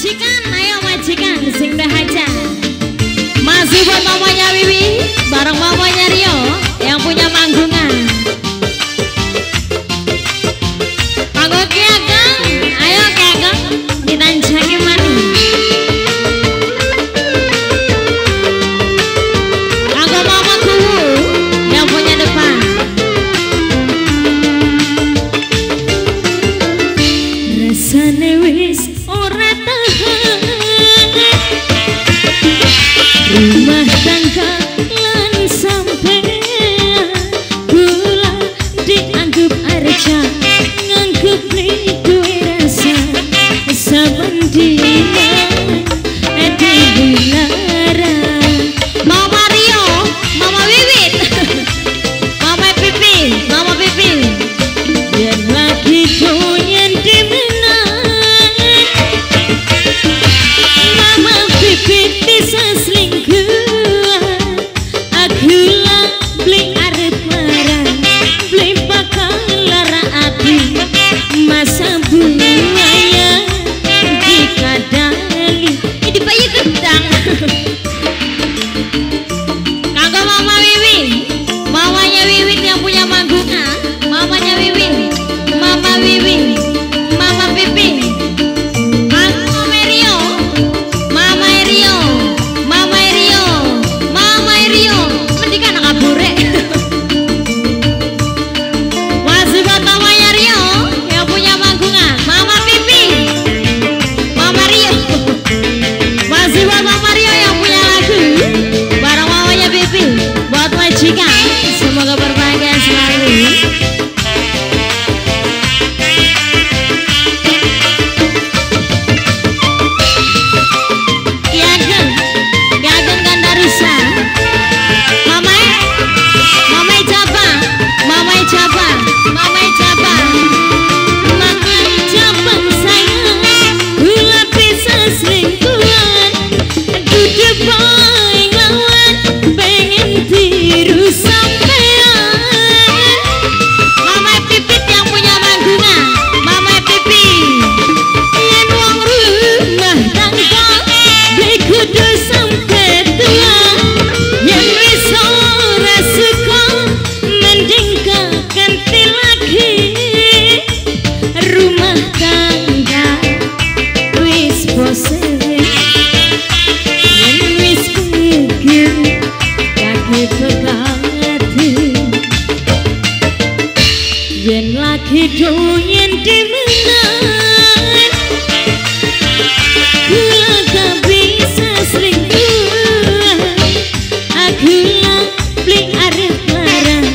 majikan, ayo majikan, sing dah aja. Masih buat mamanya Wiwi, bareng mamanya Rio yang punya manggungan. Kanggo Kiageng, ayo Kiageng, ditanjaki mani. Kanggo mama Kuwu yang punya depan. Rasane wis ora tahan rumah tangga lan sampean, kula dianggap arca nganggep duwe rasa saben dina dilara. Mama Rio, Mama Wiwit, Mama Pipi, Mama Pipi, biar lagi doyan dimenang. Mama Pipi bisa semoga berbahagia selalu. Kiageng, Kiageng Gandarusa. Mamai, Mamai Jaba, Mamai Jaba, Mamai Jaba, Mamai Jaba sayang, gula bisa selingkuhan, duduk baik lawan, pengen tiru sampai. Yen lagi doyan dimenang, kula gak bisa selingkuh. Aku lah beli arep larang,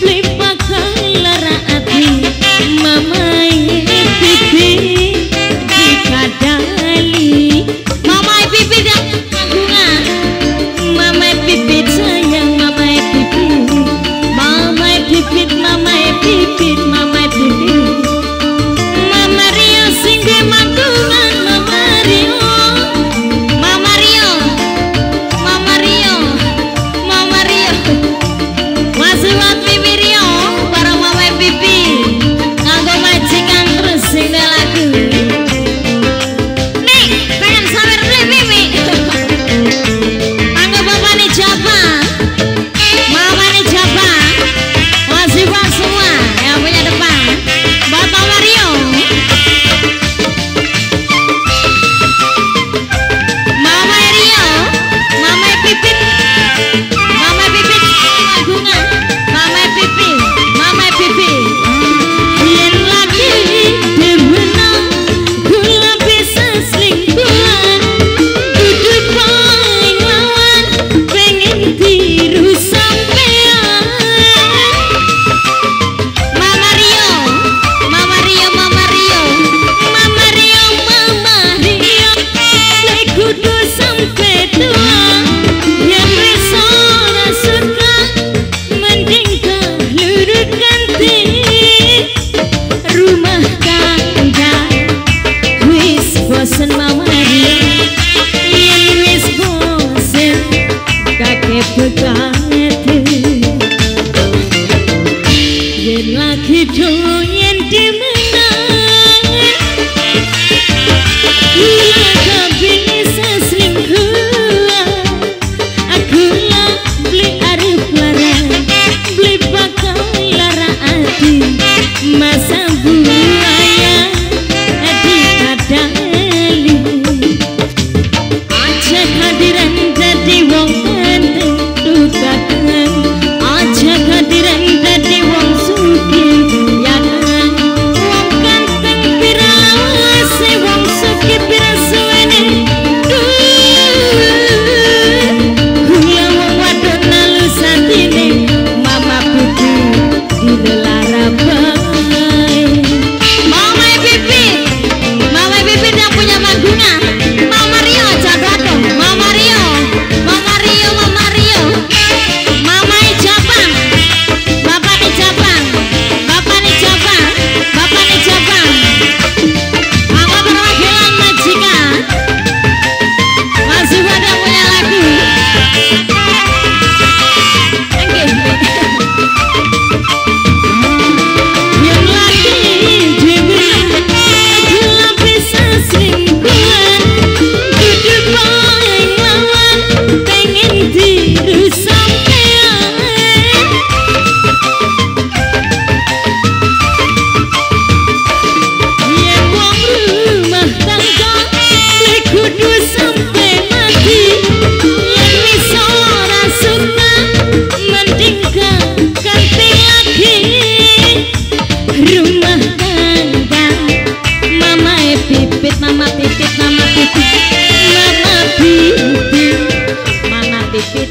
beli bakal lara hati. Mamai Pipi dikadali, Mamai Pipi yang tanggungan, Mamai Pipi sayang, Mamai Pipi, Mamai Pipi, Mamai Pipi, Mamai Pipi, Mama Rio singge mangkungan, Mama Rio, Mama Rio, Mama Rio, Mama Rio, masih buat Pipi Rio, bareng Mamai Pipi, nganggo majikan terus sing lagu. Nih, pengen sawer beli Pipi, nganggo bapak nih Jaba, Mama nih Jaba, masih buat semua yang punya depan, buat Mama Rio, Mama Rio, Mama Pipit, Mama Pipit agungan, Mama Pipi, Mama Pipi. Yen lagi dimenang, kula bisa selingkuhan, duduk paling lawan, pengen tiru sampean. Mama Rio, Mama Rio, Mama Rio, Mama Rio, Mama Rio, lek kudu sampai tua, yang wis ora suka, mending kalurut ganti. Rumah tangga wis bosen Mama Rio, yang wis bosen kakek begati. Yen lagi doyan dimenang, kula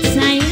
sayang.